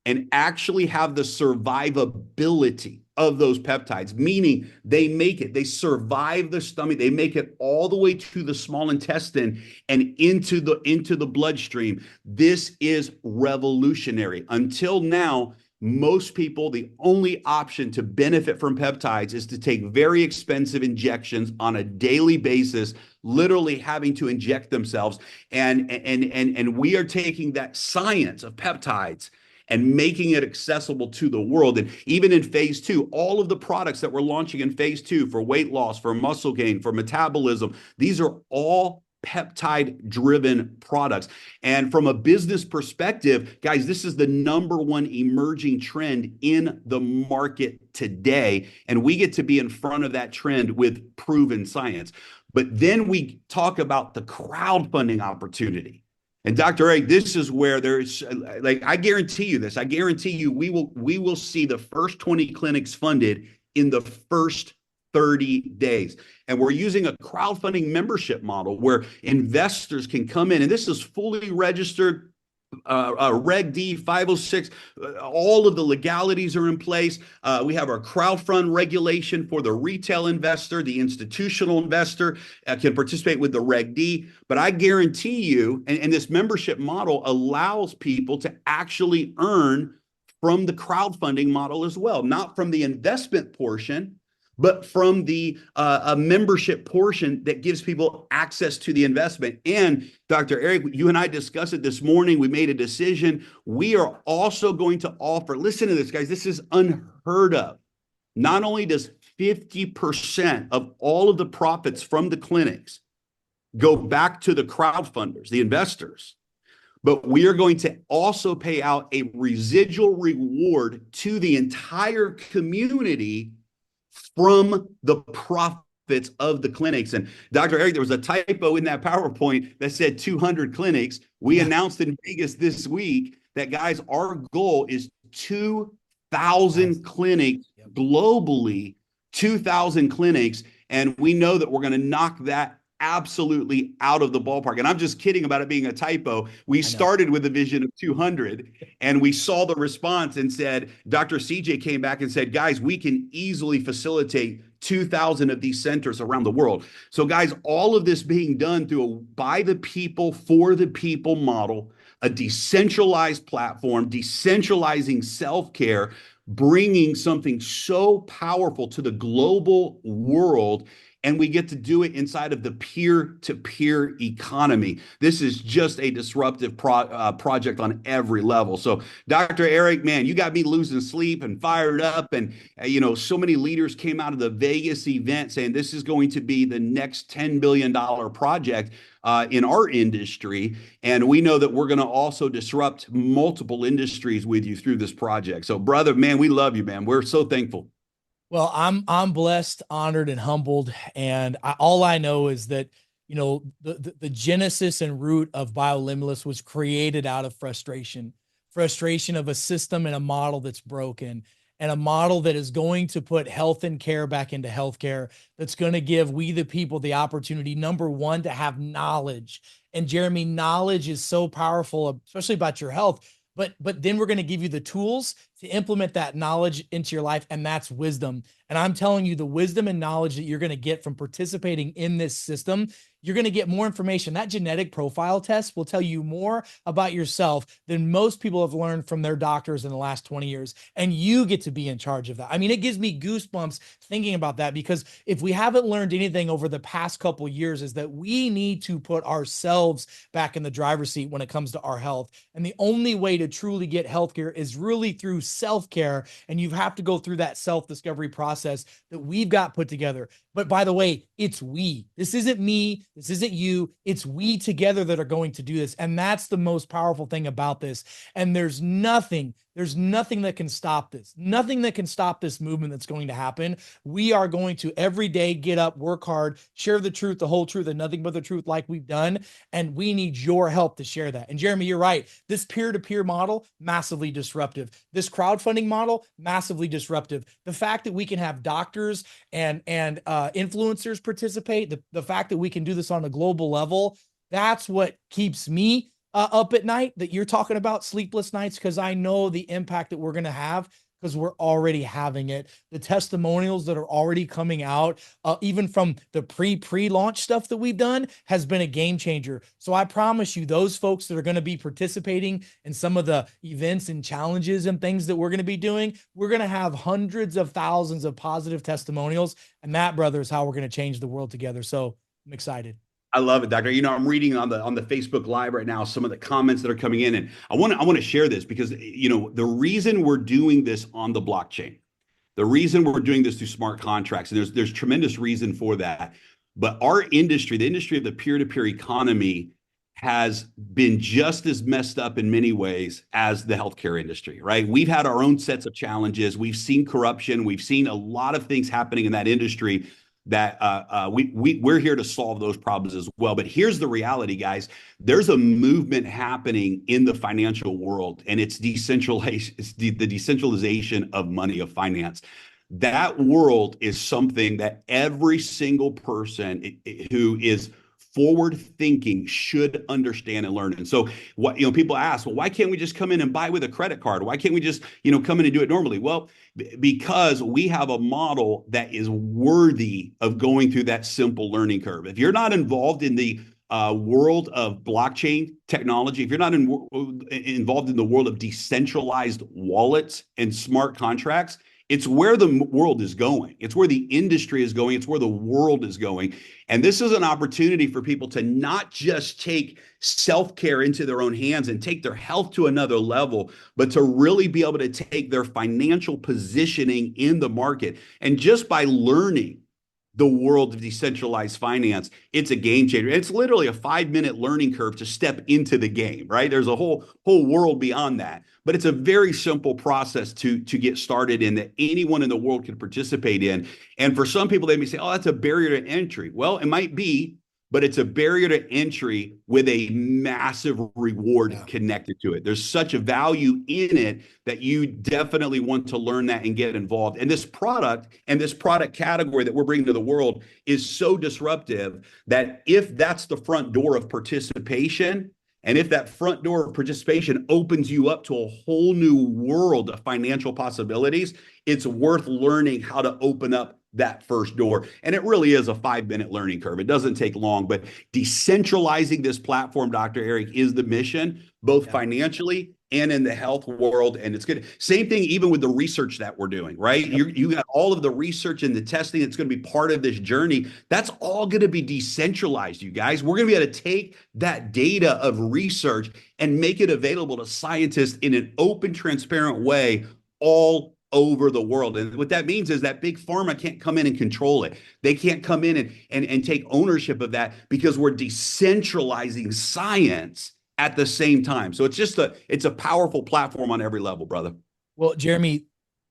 and actually have the survivability of those peptides, meaning they survive the stomach, they make it all the way to the small intestine and into the bloodstream. This is revolutionary. Until now, most people, the only option to benefit from peptides is to take very expensive injections on a daily basis, literally having to inject themselves. And we are taking that science of peptides and making it accessible to the world. And even in phase 2, all of the products that we're launching in phase 2 for weight loss, for muscle gain, for metabolism, these are all peptide-driven products. And from a business perspective, guys, this is the #1 emerging trend in the market today. And we get to be in front of that trend with proven science. But then we talk about the crowdfunding opportunity. And Dr. Eric, this is where there's, like, I guarantee you this. I guarantee you we will see the first 20 clinics funded in the first 30 days. And we're using a crowdfunding membership model where investors can come in, and this is fully registered, Reg D, 506, all of the legalities are in place. We have our crowdfund regulation for the retail investor, the institutional investor can participate with the Reg D. But I guarantee you, and this membership model allows people to actually earn from the crowdfunding model as well, not from the investment portion, but from the a membership portion that gives people access to the investment. And Dr. Eric, you and I discussed it this morning. We made a decision. We are also going to offer, listen to this, guys, this is unheard of. Not only does 50% of all of the profits from the clinics go back to the crowdfunders, the investors, but we are going to also pay out a residual reward to the entire community from the profits of the clinics. And Dr. Eric, there was a typo in that PowerPoint that said 200 clinics. We announced in Vegas this week that, guys, our goal is 2,000 clinics globally, 2,000 clinics. And we know that we're going to knock that absolutely out of the ballpark. And I'm just kidding about it being a typo. We started with a vision of 200 and we saw the response and said, Dr. CJ came back and said, guys, we can easily facilitate 2,000 of these centers around the world. So guys, all of this being done through a by the people, for the people model, a decentralized platform, decentralizing self-care, bringing something so powerful to the global world. And we get to do it inside of the peer-to-peer economy. This is just a disruptive project on every level. So, Dr. Eric, man, you got me losing sleep and fired up. And, so many leaders came out of the Vegas event saying this is going to be the next $10 billion project in our industry. And we know that we're going to also disrupt multiple industries with you through this project. So, brother, man, we love you, man. We're so thankful. Well, I'm blessed, honored, and humbled. And all I know is that, the genesis and root of Biolimitless was created out of frustration of a system and a model that's broken, and a model that is going to put health and care back into healthcare, that's going to give we the people the opportunity, #1, to have knowledge. And Jeremy, knowledge is so powerful, especially about your health. But then we're going to give you the tools to implement that knowledge into your life, and that's wisdom. And I'm telling you, the wisdom and knowledge that you're going to get from participating in this system, you're going to get more information. That genetic profile test will tell you more about yourself than most people have learned from their doctors in the last 20 years. And you get to be in charge of that. I mean, it gives me goosebumps thinking about that, because if we haven't learned anything over the past couple of years, is that we need to put ourselves back in the driver's seat when it comes to our health. And the only way to truly get healthcare is really through self-care. And you have to go through that self-discovery process that we've got put together. But by the way, it's we. This isn't me. This isn't you. It's we together that are going to do this. And that's the most powerful thing about this. And there's nothing There's nothing that can stop this. Nothing that can stop this movement that's going to happen. We are going to every day get up, work hard, share the truth, the whole truth, and nothing but the truth like we've done. And we need your help to share that. And Jeremy, you're right. This peer-to-peer model, massively disruptive. This crowdfunding model, massively disruptive. The fact that we can have doctors and influencers participate, the fact that we can do this on a global level, that's what keeps me up at night, that you're talking about sleepless nights, because I know the impact that we're going to have, because we're already having it. The testimonials that are already coming out, even from the pre-launch stuff that we've done, has been a game changer. So I promise you, those folks that are going to be participating in some of the events and challenges and things that we're going to be doing, we're going to have hundreds of thousands of positive testimonials. And that, brother, is how we're going to change the world together. So I'm excited. I love it, Doctor. I'm reading on the Facebook Live right now some of the comments that are coming in, and I want to share this because the reason we're doing this on the blockchain, the reason we're doing this through smart contracts, and there's tremendous reason for that. But our industry, the industry of the peer-to-peer economy, has been just as messed up in many ways as the healthcare industry, right? We've had our own sets of challenges. We've seen corruption. We've seen a lot of things happening in that industry that we're here to solve those problems as well. But here's the reality, guys. There's a movement happening in the financial world, and it's decentralization. It's the decentralization of money, of finance. That world is something that every single person who is forward thinking should understand and learn. And so what, people ask, well, why can't we just come in and buy with a credit card? Why can't we just, come in and do it normally? Well, because we have a model that is worthy of going through that simple learning curve. If you're not involved in the world of blockchain technology, if you're not involved in the world of decentralized wallets and smart contracts, it's where the world is going. It's where the industry is going. It's where the world is going. And this is an opportunity for people to not just take self-care into their own hands and take their health to another level, but to really be able to take their financial positioning in the market. And just by learning the world of decentralized finance, it's a game changer. It's literally a 5-minute learning curve to step into the game, right? There's a whole world beyond that, but it's a very simple process to get started in that anyone in the world can participate in. And for some people, they may say, oh, that's a barrier to entry. Well, it might be, but it's a barrier to entry with a massive reward connected to it. There's such a value in it that you definitely want to learn that and get involved. And this product category that we're bringing to the world is so disruptive that if that's the front door of participation, and if that front door of participation opens you up to a whole new world of financial possibilities, it's worth learning how to open up that first door. And it really is a 5-minute learning curve. It doesn't take long, but decentralizing this platform, Dr. Eric, is the mission, both financially and in the health world. And it's good. Same thing, even with the research that we're doing, right? You got all of the research and the testing that's going to be part of this journey. That's all going to be decentralized, you guys. We're going to be able to take that data of research and make it available to scientists in an open, transparent way, all over the world. And what that means is that big pharma can't come in and control it. They can't come in and take ownership of that, because we're decentralizing science at the same time. So it's a powerful platform on every level, brother. Well, Jeremy,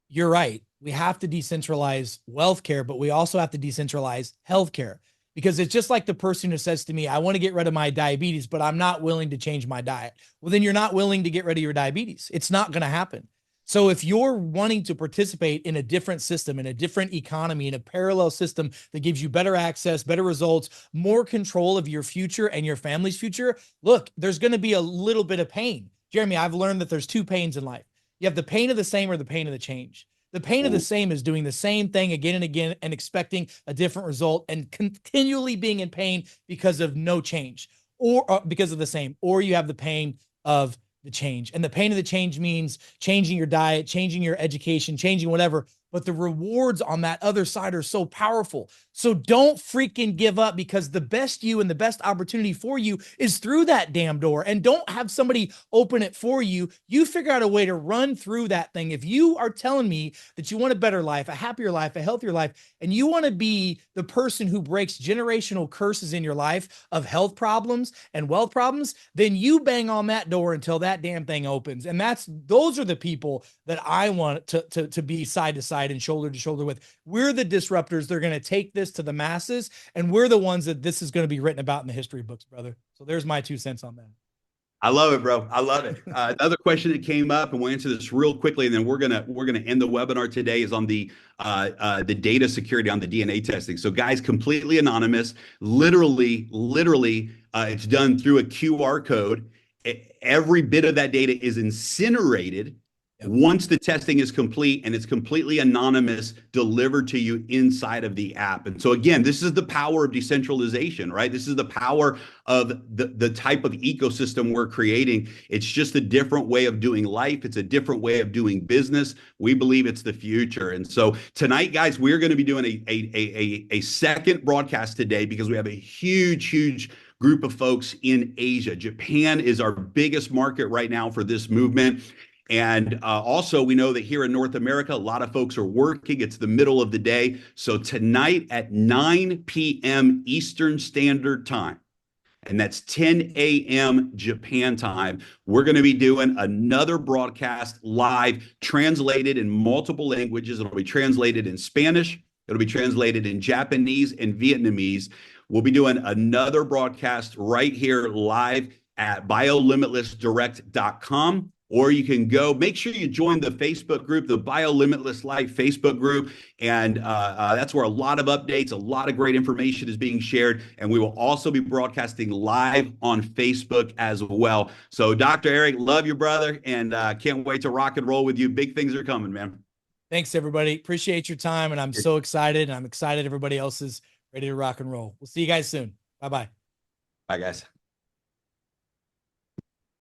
you're right. We have to decentralize wealth care, but we also have to decentralize healthcare, because it's just like the person who says to me, I want to get rid of my diabetes, but I'm not willing to change my diet. Well, then you're not willing to get rid of your diabetes. It's not going to happen. So if you're wanting to participate in a different system, in a different economy, in a parallel system that gives you better access, better results, more control of your future and your family's future, look, there's going to be a little bit of pain. Jeremy, I've learned that there's 2 pains in life. You have the pain of the same or the pain of the change. The pain of the same is doing the same thing again and again and expecting a different result and continually being in pain because of no change, or because of the same. Or you have the pain of the change. And the pain of the change means changing your diet, changing your education, changing whatever. but the rewards on that other side are so powerful. So don't freaking give up, because the best you and the best opportunity for you is through that damn door. And don't have somebody open it for you. You figure out a way to run through that thing. If you are telling me that you want a better life, a happier life, a healthier life, and you want to be the person who breaks generational curses in your life of health problems and wealth problems, then you bang on that door until that damn thing opens. And those are the people that I want to be side to side and shoulder to shoulder with. We're the disruptors. They're going to take this to the masses, and we're the ones that this is going to be written about in the history books, brother. So there's my 2 cents on that. I love it, bro. I love it. Another question that came up, and we'll answer this real quickly, and then we're gonna end the webinar today. Is on the data security on the DNA testing. So, guys, completely anonymous. Literally, it's done through a QR code. Every bit of that data is incinerated. Yep. Once the testing is complete, and it's completely anonymous, delivered to you inside of the app. And so again, this is the power of decentralization, right? This is the power of the type of ecosystem we're creating. It's just a different way of doing life. It's a different way of doing business. We believe it's the future. And so tonight, guys, we're going to be doing a second broadcast today, because we have a huge group of folks in Asia. Japan is our biggest market right now for this movement. And also, we know that here in North America, a lot of folks are working. It's the middle of the day. So tonight at 9 p.m. Eastern Standard Time, and that's 10 a.m. Japan time, we're going to be doing another broadcast live, translated in multiple languages. It'll be translated in Spanish. It'll be translated in Japanese and Vietnamese. We'll be doing another broadcast right here live at biolimitlessdirect.com. Or you can go, make sure you join the Facebook group, the Biolimitless Life Facebook group. And that's where a lot of updates, a lot of great information is being shared. And we will also be broadcasting live on Facebook as well. So Dr. Eric, love you, brother. And can't wait to rock and roll with you. Big things are coming, man. Thanks, everybody. Appreciate your time. And I'm so excited. And I'm excited everybody else is ready to rock and roll. We'll see you guys soon. Bye-bye. Bye, guys.